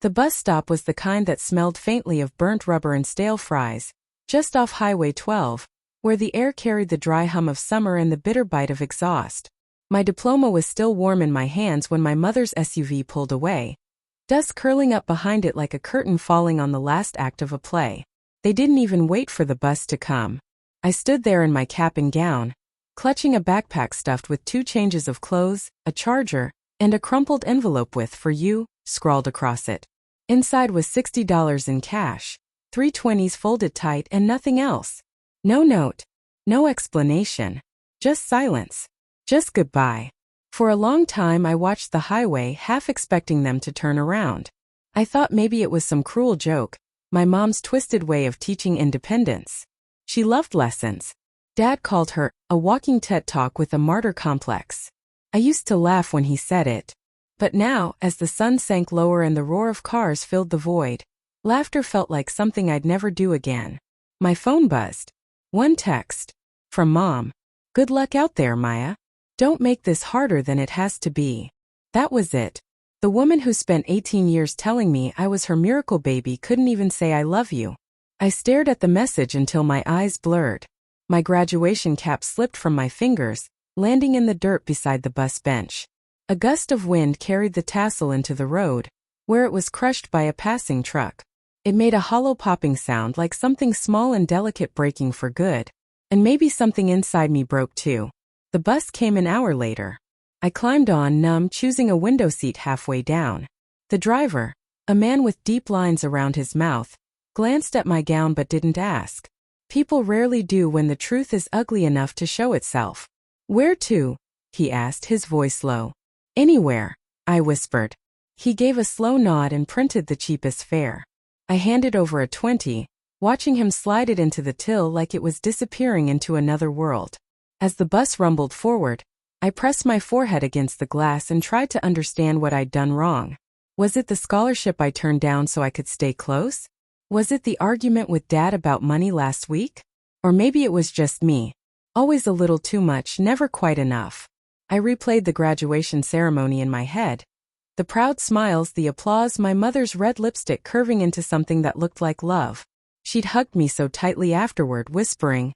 The bus stop was the kind that smelled faintly of burnt rubber and stale fries, just off Highway 12, where the air carried the dry hum of summer and the bitter bite of exhaust. My diploma was still warm in my hands when my mother's SUV pulled away, dust curling up behind it like a curtain falling on the last act of a play. They didn't even wait for the bus to come. I stood there in my cap and gown, clutching a backpack stuffed with 2 changes of clothes, a charger, and a crumpled envelope with "For you" scrawled across it. Inside was $60 in cash, 3 20s folded tight and nothing else. No note, no explanation, just silence, just goodbye. For a long time I watched the highway, half expecting them to turn around. I thought maybe it was some cruel joke, my mom's twisted way of teaching independence. She loved lessons. Dad called her a walking TED Talk with a martyr complex. I used to laugh when he said it. But now, as the sun sank lower and the roar of cars filled the void, laughter felt like something I'd never do again. My phone buzzed. One text. From Mom. "Good luck out there, Maya. Don't make this harder than it has to be." That was it. The woman who spent 18 years telling me I was her miracle baby couldn't even say "I love you." I stared at the message until my eyes blurred. My graduation cap slipped from my fingers, landing in the dirt beside the bus bench. A gust of wind carried the tassel into the road, where it was crushed by a passing truck. It made a hollow popping sound like something small and delicate breaking for good. And maybe something inside me broke too. The bus came an hour later. I climbed on, numb, choosing a window seat halfway down. The driver, a man with deep lines around his mouth, glanced at my gown but didn't ask. People rarely do when the truth is ugly enough to show itself. "Where to?" he asked, his voice low. "Anywhere," I whispered. He gave a slow nod and printed the cheapest fare. I handed over a 20, watching him slide it into the till like it was disappearing into another world. As the bus rumbled forward, I pressed my forehead against the glass and tried to understand what I'd done wrong. Was it the scholarship I turned down so I could stay close? Was it the argument with Dad about money last week? Or maybe it was just me. Always a little too much, never quite enough. I replayed the graduation ceremony in my head. The proud smiles, the applause, my mother's red lipstick curving into something that looked like love. She'd hugged me so tightly afterward, whispering,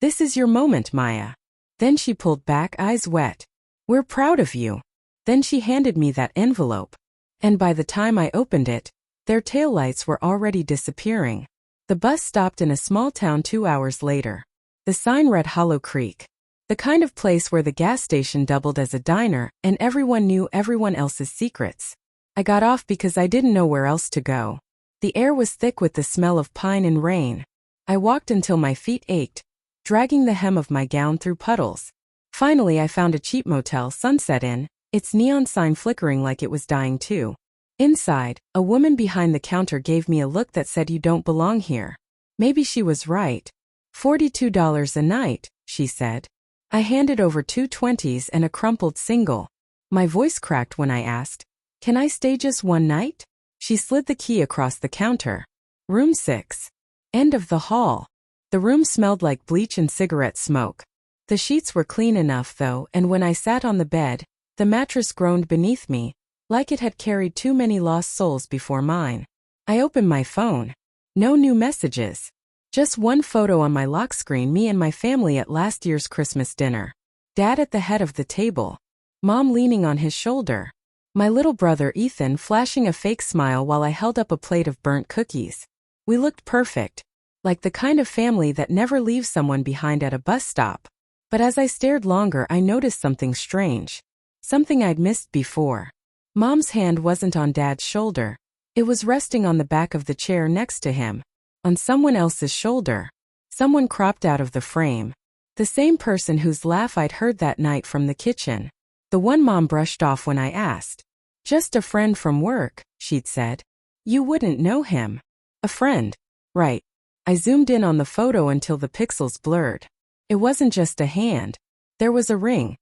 "This is your moment, Maya." Then she pulled back, eyes wet. "We're proud of you." Then she handed me that envelope. And by the time I opened it, their taillights were already disappearing. The bus stopped in a small town 2 hours later. The sign read Hollow Creek. The kind of place where the gas station doubled as a diner and everyone knew everyone else's secrets. I got off because I didn't know where else to go. The air was thick with the smell of pine and rain. I walked until my feet ached, dragging the hem of my gown through puddles. Finally I found a cheap motel, Sunset Inn, its neon sign flickering like it was dying too. Inside, a woman behind the counter gave me a look that said, "You don't belong here." Maybe she was right. $42 a night, she said. I handed over 2 20s and a crumpled single. My voice cracked when I asked, "Can I stay just one night?" She slid the key across the counter. Room 6. End of the hall. The room smelled like bleach and cigarette smoke. The sheets were clean enough though, and when I sat on the bed, the mattress groaned beneath me, like it had carried too many lost souls before mine. I opened my phone. No new messages. Just one photo on my lock screen, me and my family at last year's Christmas dinner. Dad at the head of the table. Mom leaning on his shoulder. My little brother Ethan flashing a fake smile while I held up a plate of burnt cookies. We looked perfect. Like the kind of family that never leaves someone behind at a bus stop. But as I stared longer, I noticed something strange. Something I'd missed before. Mom's hand wasn't on Dad's shoulder. It was resting on the back of the chair next to him. On someone else's shoulder. Someone cropped out of the frame. The same person whose laugh I'd heard that night from the kitchen. The one Mom brushed off when I asked. "Just a friend from work," she'd said. "You wouldn't know him." A friend. Right. I zoomed in on the photo until the pixels blurred. It wasn't just a hand. There was a ring.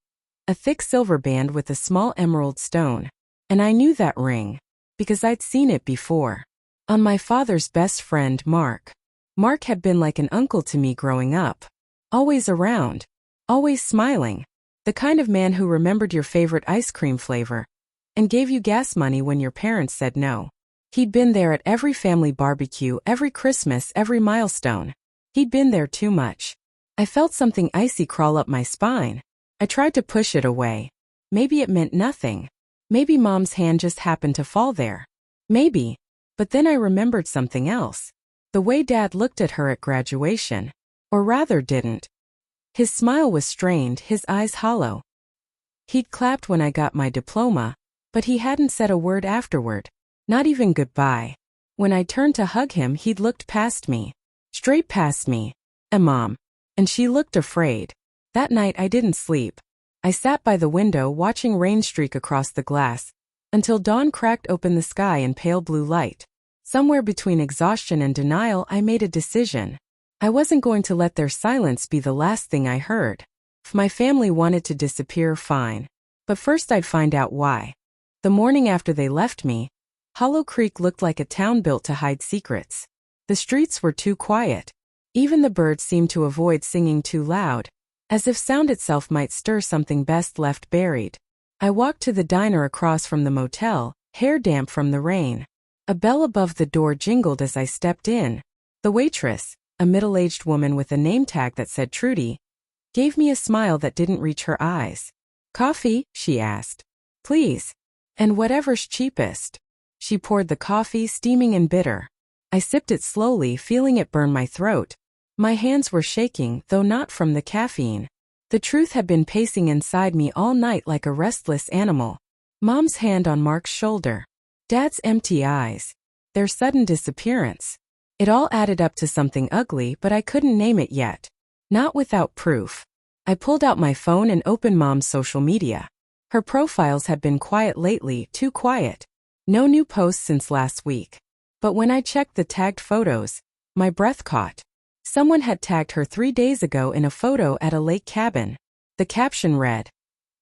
A thick silver band with a small emerald stone. And I knew that ring. Because I'd seen it before. On my father's best friend, Mark. Mark had been like an uncle to me growing up. Always around. Always smiling. The kind of man who remembered your favorite ice cream flavor and gave you gas money when your parents said no. He'd been there at every family barbecue, every Christmas, every milestone. He'd been there too much. I felt something icy crawl up my spine. I tried to push it away. Maybe it meant nothing. Maybe Mom's hand just happened to fall there. Maybe. But then I remembered something else. The way Dad looked at her at graduation. Or rather didn't. His smile was strained, his eyes hollow. He'd clapped when I got my diploma, but he hadn't said a word afterward. Not even goodbye. When I turned to hug him, he'd looked past me. Straight past me. Mom. And she looked afraid. That night I didn't sleep. I sat by the window watching rain streak across the glass, until dawn cracked open the sky in pale blue light. Somewhere between exhaustion and denial, I made a decision. I wasn't going to let their silence be the last thing I heard. If my family wanted to disappear, fine. But first I'd find out why. The morning after they left me, Hollow Creek looked like a town built to hide secrets. The streets were too quiet. Even the birds seemed to avoid singing too loud, as if sound itself might stir something best left buried. I walked to the diner across from the motel, hair damp from the rain. A bell above the door jingled as I stepped in. The waitress, a middle-aged woman with a name tag that said Trudy, gave me a smile that didn't reach her eyes. "Coffee?" she asked. "Please. And whatever's cheapest." She poured the coffee, steaming and bitter. I sipped it slowly, feeling it burn my throat. My hands were shaking, though not from the caffeine. The truth had been pacing inside me all night like a restless animal. Mom's hand on Mark's shoulder. Dad's empty eyes. Their sudden disappearance. It all added up to something ugly, but I couldn't name it yet. Not without proof. I pulled out my phone and opened Mom's social media. Her profiles had been quiet lately, too quiet. No new posts since last week. But when I checked the tagged photos, my breath caught. Someone had tagged her 3 days ago in a photo at a lake cabin. The caption read,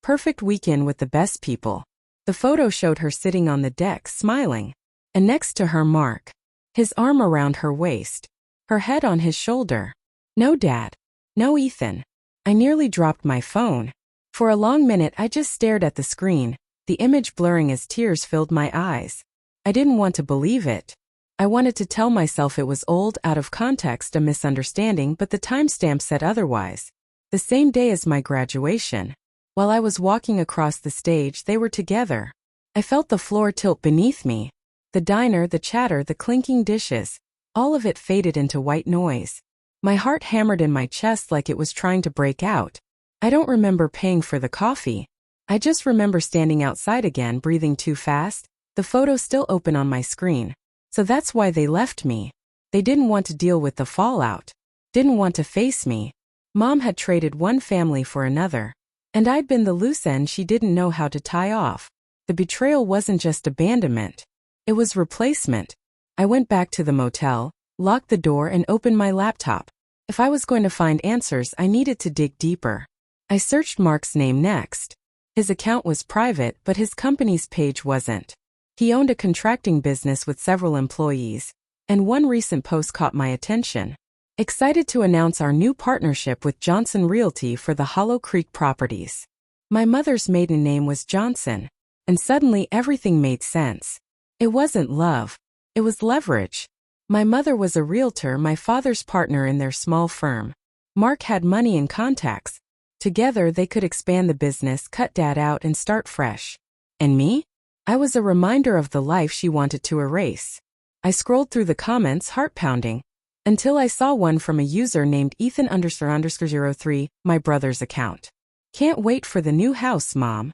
"Perfect weekend with the best people." The photo showed her sitting on the deck, smiling. And next to her, Mark. His arm around her waist. Her head on his shoulder. No Dad. No Ethan. I nearly dropped my phone. For a long minute I just stared at the screen, the image blurring as tears filled my eyes. I didn't want to believe it. I wanted to tell myself it was old, out of context, a misunderstanding, but the timestamp said otherwise. The same day as my graduation. While I was walking across the stage, they were together. I felt the floor tilt beneath me. The diner, the chatter, the clinking dishes, all of it faded into white noise. My heart hammered in my chest like it was trying to break out. I don't remember paying for the coffee. I just remember standing outside again, breathing too fast, the photo still open on my screen. So that's why they left me. They didn't want to deal with the fallout. Didn't want to face me. Mom had traded one family for another. And I'd been the loose end she didn't know how to tie off. The betrayal wasn't just abandonment. It was replacement. I went back to the motel, locked the door and opened my laptop. If I was going to find answers, I needed to dig deeper. I searched Mark's name next. His account was private, but his company's page wasn't. He owned a contracting business with several employees, and one recent post caught my attention. Excited to announce our new partnership with Johnson Realty for the Hollow Creek properties. My mother's maiden name was Johnson, and suddenly everything made sense. It wasn't love. It was leverage. My mother was a realtor, my father's partner in their small firm. Mark had money and contacts. Together they could expand the business, cut Dad out and start fresh. And me? I was a reminder of the life she wanted to erase. I scrolled through the comments, heart pounding, until I saw one from a user named Ethan__03, my brother's account. "Can't wait for the new house, Mom."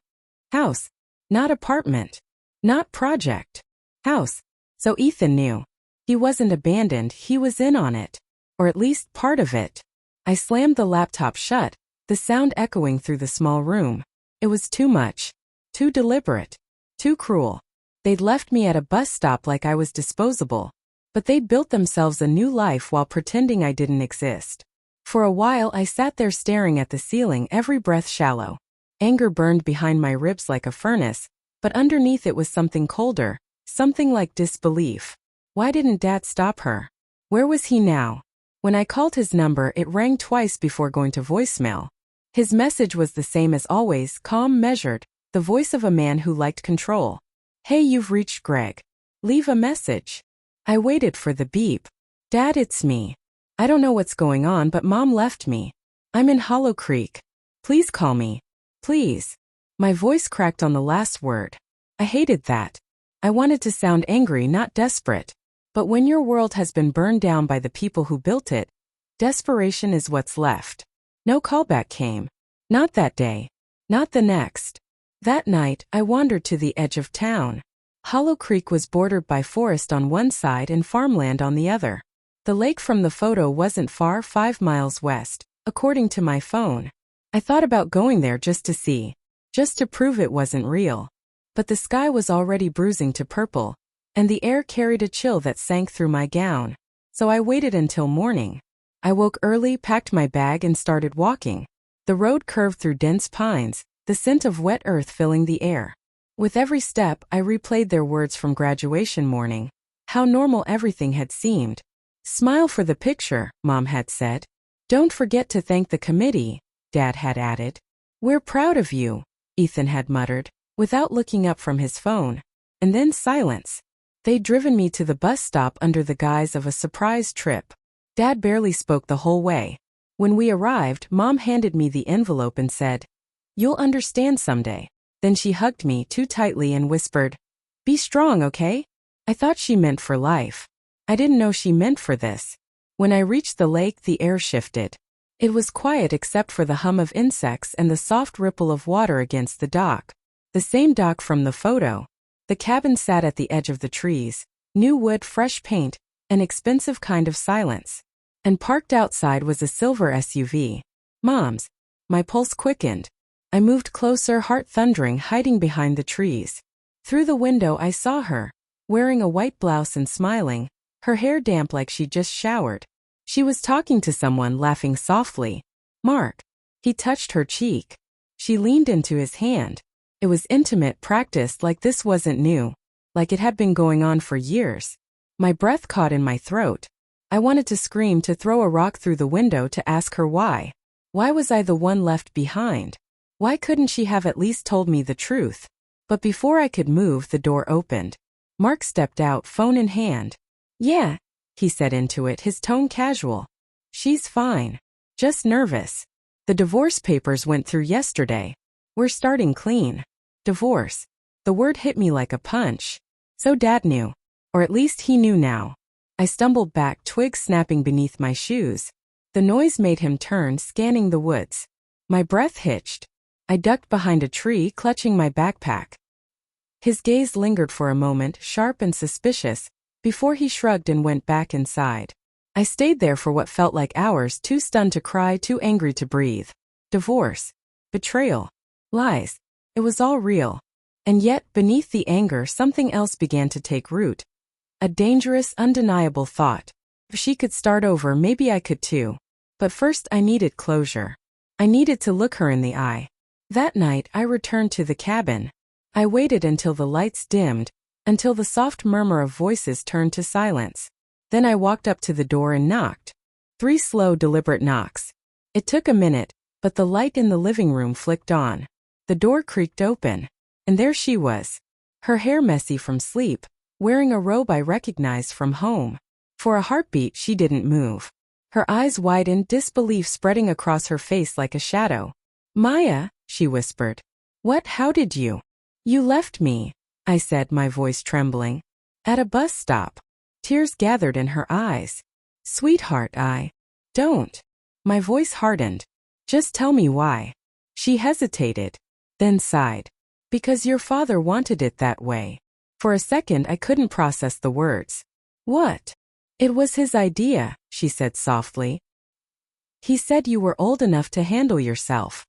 House. Not apartment. Not project. House. So Ethan knew. He wasn't abandoned, he was in on it. Or at least part of it. I slammed the laptop shut, the sound echoing through the small room. It was too much. Too deliberate. Too cruel. They'd left me at a bus stop like I was disposable. But they built themselves a new life while pretending I didn't exist. For a while I sat there staring at the ceiling, every breath shallow. Anger burned behind my ribs like a furnace, but underneath it was something colder, something like disbelief. Why didn't Dad stop her? Where was he now? When I called his number, it rang twice before going to voicemail. His message was the same as always, calm, measured, the voice of a man who liked control. "Hey, you've reached Greg. Leave a message. I waited for the beep. Dad, it's me. I don't know what's going on, but Mom left me. I'm in Hollow Creek. Please call me. Please. My voice cracked on the last word. I hated that. I wanted to sound angry, not desperate. But when your world has been burned down by the people who built it, desperation is what's left. No callback came. Not that day. Not the next. That night, I wandered to the edge of town. Hollow Creek was bordered by forest on one side and farmland on the other. The lake from the photo wasn't far, 5 miles west, according to my phone. I thought about going there just to see. Just to prove it wasn't real. But the sky was already bruising to purple, and the air carried a chill that sank through my gown. So I waited until morning. I woke early, packed my bag, and started walking. The road curved through dense pines, the scent of wet earth filling the air. With every step, I replayed their words from graduation morning. How normal everything had seemed. Smile for the picture, Mom had said. Don't forget to thank the committee, Dad had added. We're proud of you, Ethan had muttered, without looking up from his phone. And then silence. They'd driven me to the bus stop under the guise of a surprise trip. Dad barely spoke the whole way. When we arrived, Mom handed me the envelope and said, "You'll understand someday." Then she hugged me too tightly and whispered, "Be strong, okay?" I thought she meant for life. I didn't know she meant for this. When I reached the lake, the air shifted. It was quiet except for the hum of insects and the soft ripple of water against the dock. The same dock from the photo. The cabin sat at the edge of the trees. New wood, fresh paint, an expensive kind of silence. And parked outside was a silver SUV. Mom's. My pulse quickened. I moved closer, heart thundering, hiding behind the trees. Through the window I saw her, wearing a white blouse and smiling, her hair damp like she'd just showered. She was talking to someone, laughing softly. Mark. He touched her cheek. She leaned into his hand. It was intimate, practiced, like this wasn't new. Like it had been going on for years. My breath caught in my throat. I wanted to scream, to throw a rock through the window, to ask her why. Why was I the one left behind? Why couldn't she have at least told me the truth? But before I could move, the door opened. Mark stepped out, phone in hand. "Yeah," he said into it, his tone casual. "She's fine. Just nervous. The divorce papers went through yesterday. We're starting clean." Divorce. The word hit me like a punch. So Dad knew. Or at least he knew now. I stumbled back, twigs snapping beneath my shoes. The noise made him turn, scanning the woods. My breath hitched. I ducked behind a tree, clutching my backpack. His gaze lingered for a moment, sharp and suspicious, before he shrugged and went back inside. I stayed there for what felt like hours, too stunned to cry, too angry to breathe. Divorce. Betrayal. Lies. It was all real. And yet, beneath the anger, something else began to take root. A dangerous, undeniable thought. If she could start over, maybe I could too. But first I needed closure. I needed to look her in the eye. That night, I returned to the cabin. I waited until the lights dimmed, until the soft murmur of voices turned to silence. Then I walked up to the door and knocked. 3 slow, deliberate knocks. It took a minute, but the light in the living room flicked on. The door creaked open, and there she was. Her hair messy from sleep, wearing a robe I recognized from home. For a heartbeat, she didn't move. Her eyes widened, disbelief spreading across her face like a shadow. "Maya," she whispered. "What? How did you?" "You left me," I said, my voice trembling. "At a bus stop." Tears gathered in her eyes. "Sweetheart, don't." My voice hardened. "Just tell me why." She hesitated, then sighed. "Because your father wanted it that way." For a second I couldn't process the words. "What?" "It was his idea," she said softly. "He said you were old enough to handle yourself.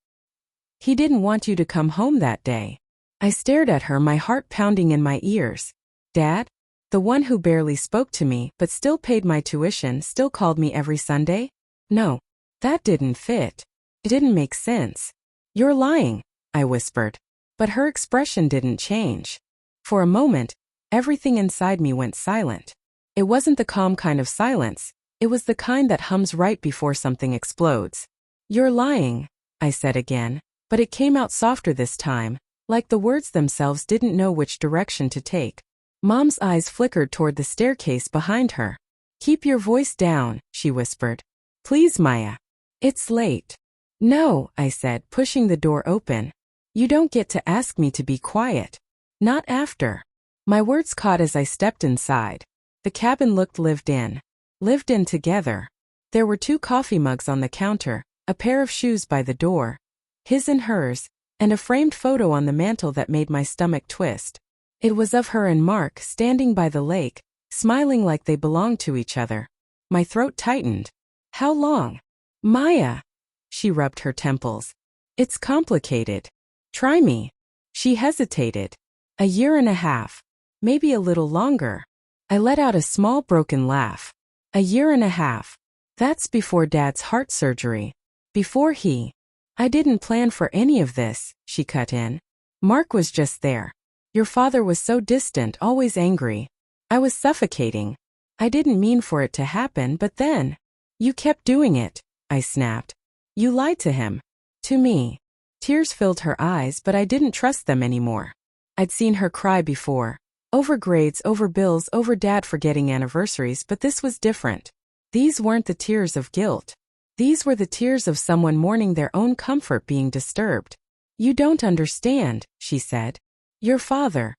He didn't want you to come home that day." I stared at her, my heart pounding in my ears. Dad? The one who barely spoke to me, but still paid my tuition, still called me every Sunday? No. That didn't fit. It didn't make sense. "You're lying," I whispered. But her expression didn't change. For a moment, everything inside me went silent. It wasn't the calm kind of silence. It was the kind that hums right before something explodes. "You're lying," I said again, but it came out softer this time, like the words themselves didn't know which direction to take. Mom's eyes flickered toward the staircase behind her. Keep your voice down, she whispered. Please, Maya. It's late. No, I said, pushing the door open. You don't get to ask me to be quiet. Not after. My words caught as I stepped inside. The cabin looked lived in. Lived in together. There were 2 coffee mugs on the counter, a pair of shoes by the door, his and hers, and a framed photo on the mantel that made my stomach twist. It was of her and Mark standing by the lake, smiling like they belonged to each other. My throat tightened. How long? Maya. She rubbed her temples. It's complicated. Try me. She hesitated. A year and a half. Maybe a little longer. I let out a small broken laugh. A year and a half. That's before Dad's heart surgery. Before he. I didn't plan for any of this, she cut in. Mark was just there. Your father was so distant, always angry. I was suffocating. I didn't mean for it to happen, but then. You kept doing it, I snapped. You lied to him. To me. Tears filled her eyes, but I didn't trust them anymore. I'd seen her cry before. Over grades, over bills, over Dad forgetting anniversaries, but this was different. These weren't the tears of guilt. These were the tears of someone mourning their own comfort being disturbed. You don't understand, she said. Your father.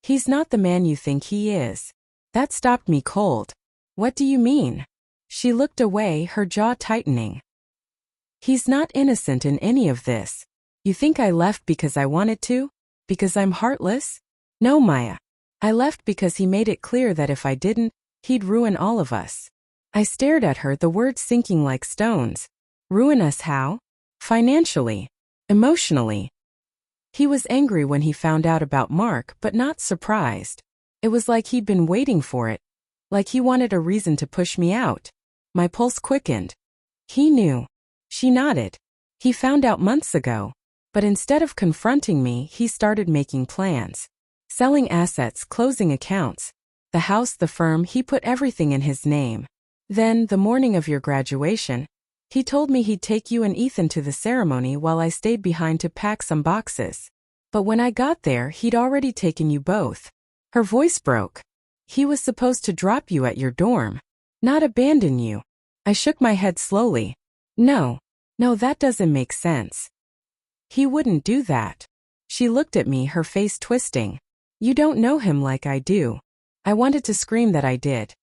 He's not the man you think he is. That stopped me cold. What do you mean? She looked away, her jaw tightening. He's not innocent in any of this. You think I left because I wanted to? Because I'm heartless? No, Maya. I left because he made it clear that if I didn't, he'd ruin all of us. I stared at her, the words sinking like stones. Ruin us how? Financially. Emotionally. He was angry when he found out about Mark, but not surprised. It was like he'd been waiting for it. Like he wanted a reason to push me out. My pulse quickened. He knew. She nodded. He found out months ago. But instead of confronting me, he started making plans. Selling assets, closing accounts. The house, the firm, he put everything in his name. Then, the morning of your graduation, he told me he'd take you and Ethan to the ceremony while I stayed behind to pack some boxes. But when I got there, he'd already taken you both. Her voice broke. He was supposed to drop you at your dorm. Not abandon you. I shook my head slowly. No, that doesn't make sense. He wouldn't do that. She looked at me, her face twisting. You don't know him like I do. I wanted to scream that I did.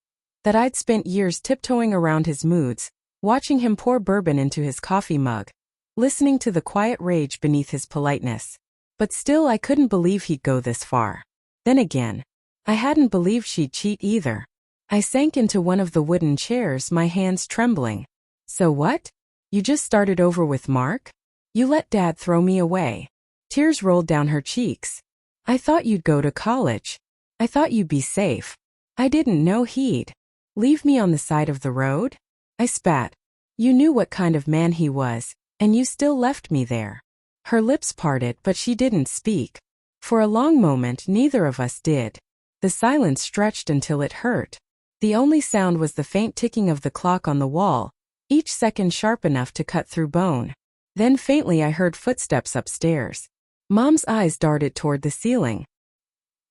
That I'd spent years tiptoeing around his moods, watching him pour bourbon into his coffee mug, listening to the quiet rage beneath his politeness. But still I couldn't believe he'd go this far. Then again, I hadn't believed she'd cheat either. I sank into one of the wooden chairs, my hands trembling. So what? You just started over with Mark? You let Dad throw me away. Tears rolled down her cheeks. I thought you'd go to college. I thought you'd be safe. I didn't know he'd leave me on the side of the road? I spat. You knew what kind of man he was, and you still left me there. Her lips parted, but she didn't speak. For a long moment, neither of us did. The silence stretched until it hurt. The only sound was the faint ticking of the clock on the wall, each second sharp enough to cut through bone. Then faintly I heard footsteps upstairs. Mom's eyes darted toward the ceiling.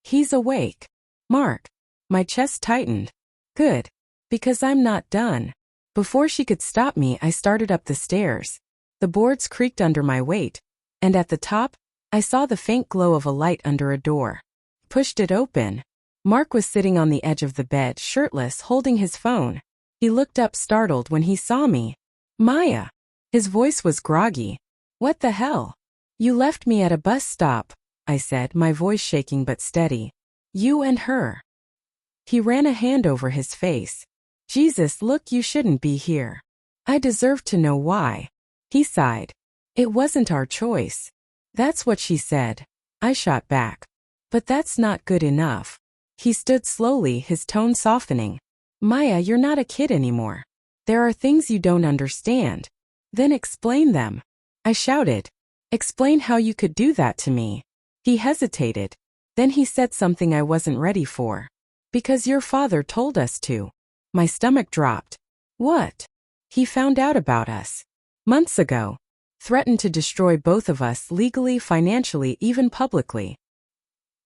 He's awake. Mark. My chest tightened. Good. Because I'm not done. Before she could stop me, I started up the stairs. The boards creaked under my weight, and at the top, I saw the faint glow of a light under a door. Pushed it open. Mark was sitting on the edge of the bed, shirtless, holding his phone. He looked up startled when he saw me. Maya. His voice was groggy. What the hell? You left me at a bus stop, I said, my voice shaking but steady. You and her. He ran a hand over his face. Jesus, look, you shouldn't be here. I deserve to know why. He sighed. It wasn't our choice. That's what she said. I shot back. But that's not good enough. He stood slowly, his tone softening. Maya, you're not a kid anymore. There are things you don't understand. Then explain them. I shouted. Explain how you could do that to me. He hesitated. Then he said something I wasn't ready for. Because your father told us to. My stomach dropped. What? He found out about us. Months ago. Threatened to destroy both of us legally, financially, even publicly.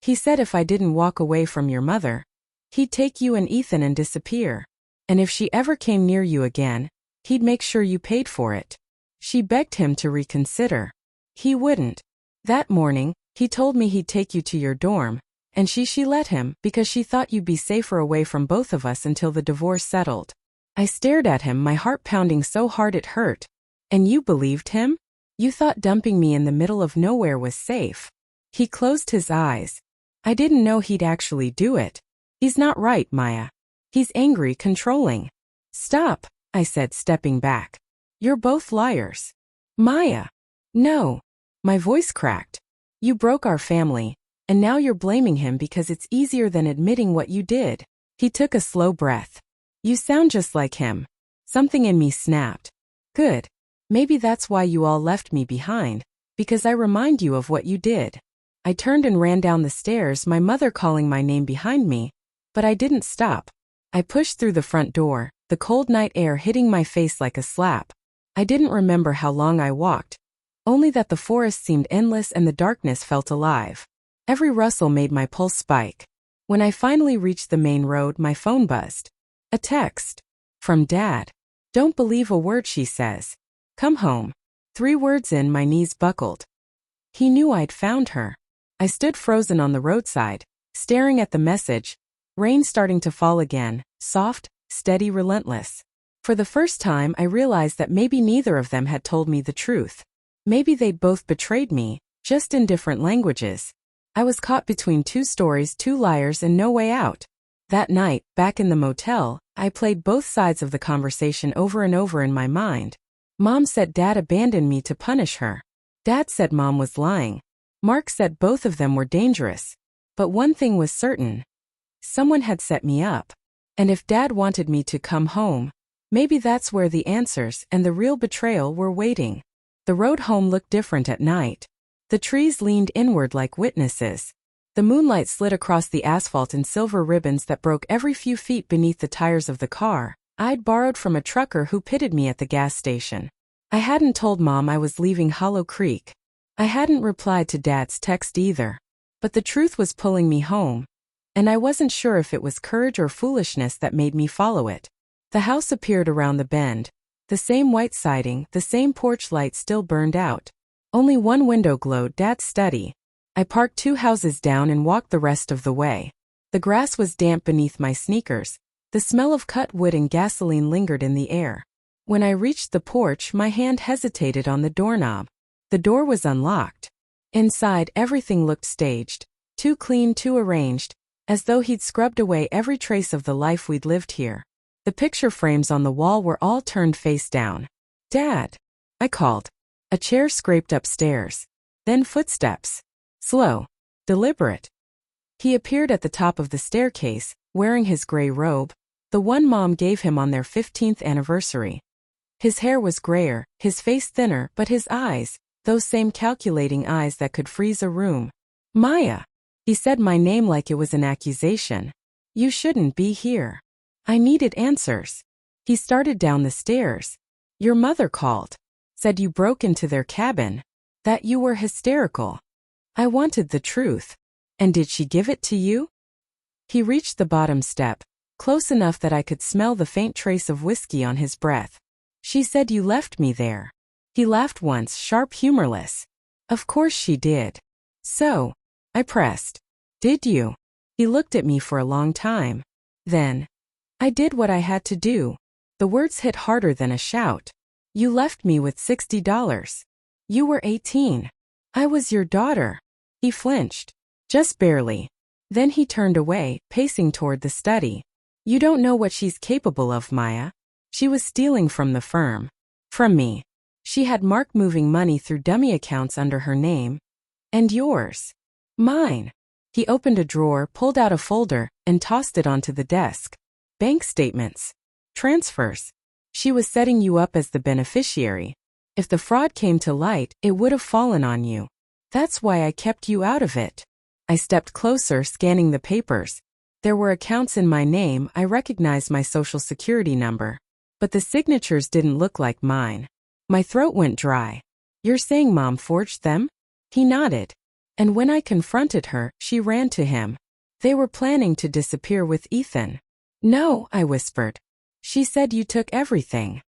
He said if I didn't walk away from your mother, he'd take you and Ethan and disappear. And if she ever came near you again, he'd make sure you paid for it. She begged him to reconsider. He wouldn't. That morning, he told me he'd take you to your dorm, and she let him because she thought you'd be safer away from both of us until the divorce settled. I stared at him, my heart pounding so hard it hurt. And you believed him? You thought dumping me in the middle of nowhere was safe. He closed his eyes. I didn't know he'd actually do it. He's not right, Maya. He's angry, controlling. Stop, I said, stepping back. You're both liars. Maya. No. My voice cracked. You broke our family, and now you're blaming him because it's easier than admitting what you did. He took a slow breath. You sound just like him. Something in me snapped. Good. Maybe that's why you all left me behind, because I remind you of what you did. I turned and ran down the stairs, my mother calling my name behind me, but I didn't stop. I pushed through the front door, the cold night air hitting my face like a slap. I didn't remember how long I walked, only that the forest seemed endless and the darkness felt alive. Every rustle made my pulse spike. When I finally reached the main road, my phone buzzed. A text. From Dad. Don't believe a word she says. Come home. 3 words in, my knees buckled. He knew I'd found her. I stood frozen on the roadside, staring at the message. Rain starting to fall again, soft, steady, relentless. For the first time, I realized that maybe neither of them had told me the truth. Maybe they'd both betrayed me, just in different languages. I was caught between 2 stories, 2 liars, and no way out. That night, back in the motel, I played both sides of the conversation over and over in my mind. Mom said Dad abandoned me to punish her. Dad said Mom was lying. Mark said both of them were dangerous. But one thing was certain. Someone had set me up. And if Dad wanted me to come home, maybe that's where the answers and the real betrayal were waiting. The road home looked different at night. The trees leaned inward like witnesses. The moonlight slid across the asphalt in silver ribbons that broke every few feet beneath the tires of the car I'd borrowed from a trucker who pitted me at the gas station. I hadn't told Mom I was leaving Hollow Creek. I hadn't replied to Dad's text either. But the truth was pulling me home. And I wasn't sure if it was courage or foolishness that made me follow it. The house appeared around the bend. The same white siding, the same porch light still burned out. Only one window glowed, Dad's study. I parked 2 houses down and walked the rest of the way. The grass was damp beneath my sneakers. The smell of cut wood and gasoline lingered in the air. When I reached the porch, my hand hesitated on the doorknob. The door was unlocked. Inside, everything looked staged. Too clean, too arranged, as though he'd scrubbed away every trace of the life we'd lived here. The picture frames on the wall were all turned face down. Dad! I called. A chair scraped upstairs. Then footsteps. Slow. Deliberate. He appeared at the top of the staircase, wearing his gray robe, the one Mom gave him on their 15th anniversary. His hair was grayer, his face thinner, but his eyes, those same calculating eyes that could freeze a room. Maya! He said my name like it was an accusation. You shouldn't be here. I needed answers. He started down the stairs. Your mother called. Said you broke into their cabin. That you were hysterical. I wanted the truth. And did she give it to you? He reached the bottom step, close enough that I could smell the faint trace of whiskey on his breath. She said you left me there. He laughed once, sharp, humorless. Of course she did. So, I pressed. Did you? He looked at me for a long time. Then, I did what I had to do. The words hit harder than a shout. You left me with $60. You were 18. I was your daughter. He flinched. Just barely. Then he turned away, pacing toward the study. You don't know what she's capable of, Maya. She was stealing from the firm. From me. She had Mark moving money through dummy accounts under her name. And yours. Mine. He opened a drawer, pulled out a folder, and tossed it onto the desk. Bank statements. Transfers. She was setting you up as the beneficiary. If the fraud came to light, it would have fallen on you. That's why I kept you out of it. I stepped closer, scanning the papers. There were accounts in my name. I recognized my social security number. But the signatures didn't look like mine. My throat went dry. You're saying Mom forged them? He nodded. And when I confronted her, she ran to him. They were planning to disappear with Ethan. No, I whispered. She said you took everything.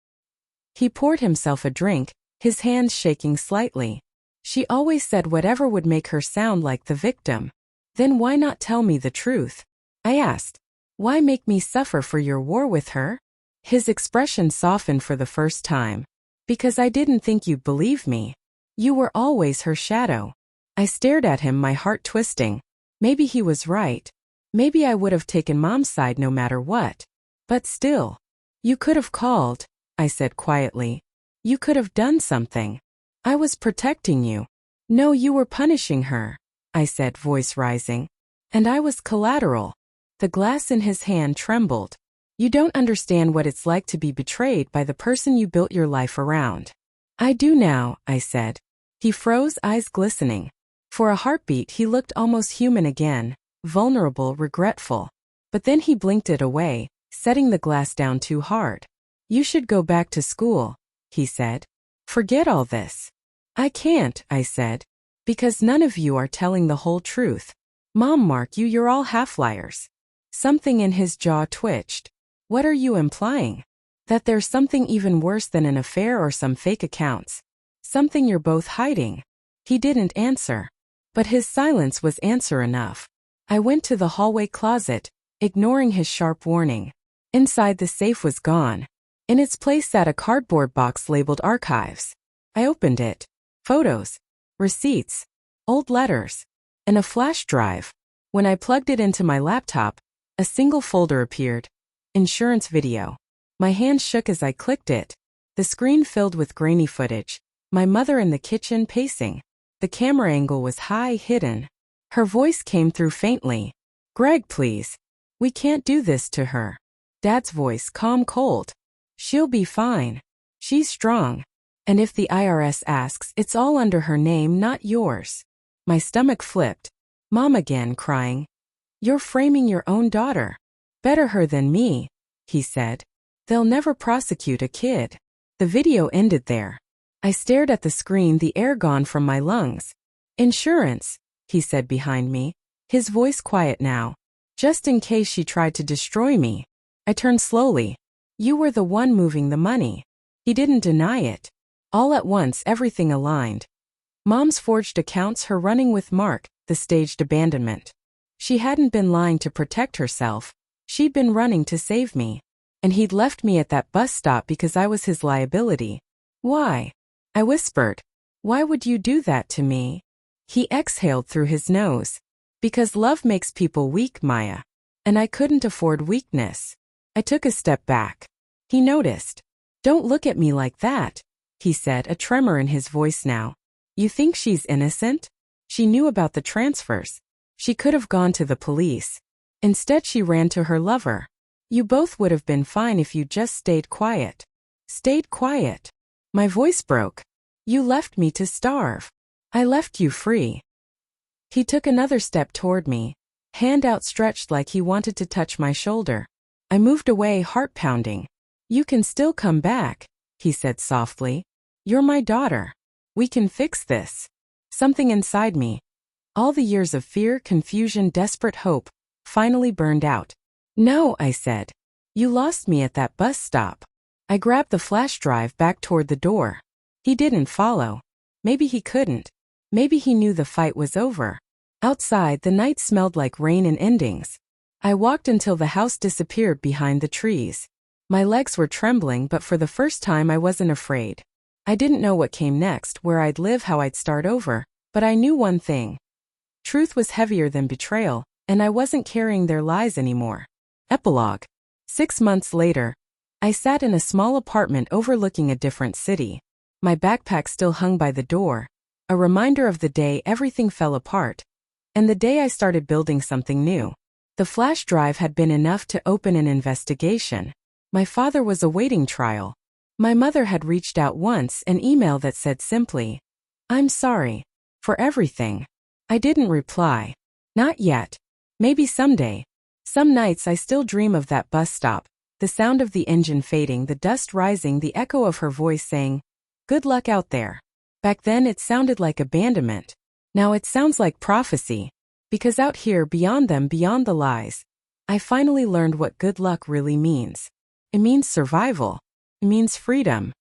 He poured himself a drink, his hands shaking slightly. She always said whatever would make her sound like the victim. Then why not tell me the truth? I asked. Why make me suffer for your war with her? His expression softened for the first time. Because I didn't think you'd believe me. You were always her shadow. I stared at him, my heart twisting. Maybe he was right. Maybe I would have taken Mom's side no matter what. But still. You could have called, I said quietly. You could have done something. I was protecting you. No, you were punishing her, I said, voice rising. And I was collateral. The glass in his hand trembled. You don't understand what it's like to be betrayed by the person you built your life around. I do now, I said. He froze, eyes glistening. For a heartbeat he looked almost human again, vulnerable, regretful. But then he blinked it away, setting the glass down too hard. You should go back to school, he said. Forget all this. I can't, I said. Because none of you are telling the whole truth. Mom, Mark, you're all half-liars. Something in his jaw twitched. What are you implying? That there's something even worse than an affair or some fake accounts. Something you're both hiding. He didn't answer. But his silence was answer enough. I went to the hallway closet, ignoring his sharp warning. Inside, the safe was gone. In its place sat a cardboard box labeled archives. I opened it. Photos, receipts, old letters, and a flash drive. When I plugged it into my laptop, a single folder appeared. Insurance video. My hand shook as I clicked it. The screen filled with grainy footage. My mother in the kitchen pacing. The camera angle was high, hidden. Her voice came through faintly. Greg, please. We can't do this to her. Dad's voice, calm, cold. She'll be fine. She's strong. And if the IRS asks, it's all under her name, not yours. My stomach flipped. Mom again, crying. You're framing your own daughter. Better her than me, he said. They'll never prosecute a kid. The video ended there. I stared at the screen, the air gone from my lungs. Insurance, he said behind me, his voice quiet now. Just in case she tried to destroy me. I turned slowly. You were the one moving the money. He didn't deny it. All at once, everything aligned. Mom's forged accounts, her running with Mark, the staged abandonment. She hadn't been lying to protect herself. She'd been running to save me. And he'd left me at that bus stop because I was his liability. Why? I whispered. Why would you do that to me? He exhaled through his nose. Because love makes people weak, Maya. And I couldn't afford weakness. I took a step back. He noticed. Don't look at me like that, he said, a tremor in his voice now. You think she's innocent? She knew about the transfers. She could have gone to the police. Instead, she ran to her lover. You both would have been fine if you just stayed quiet. Stayed quiet. My voice broke. You left me to starve. I left you free. He took another step toward me, hand outstretched like he wanted to touch my shoulder. I moved away, heart pounding. You can still come back, he said softly. You're my daughter. We can fix this. Something inside me, all the years of fear, confusion, desperate hope, finally burned out. No, I said. You lost me at that bus stop. I grabbed the flash drive back toward the door. He didn't follow. Maybe he couldn't. Maybe he knew the fight was over. Outside, the night smelled like rain and endings. I walked until the house disappeared behind the trees. My legs were trembling, but for the first time I wasn't afraid. I didn't know what came next, where I'd live, how I'd start over, but I knew one thing. Truth was heavier than betrayal, and I wasn't carrying their lies anymore. Epilogue. 6 months later, I sat in a small apartment overlooking a different city. My backpack still hung by the door, a reminder of the day everything fell apart, and the day I started building something new. The flash drive had been enough to open an investigation. My father was awaiting trial. My mother had reached out once, an email that said simply, I'm sorry. For everything. I didn't reply. Not yet. Maybe someday. Some nights I still dream of that bus stop, the sound of the engine fading, the dust rising, the echo of her voice saying, good luck out there. Back then it sounded like abandonment. Now it sounds like prophecy. Because out here, beyond them, beyond the lies, I finally learned what good luck really means. It means survival. It means freedom.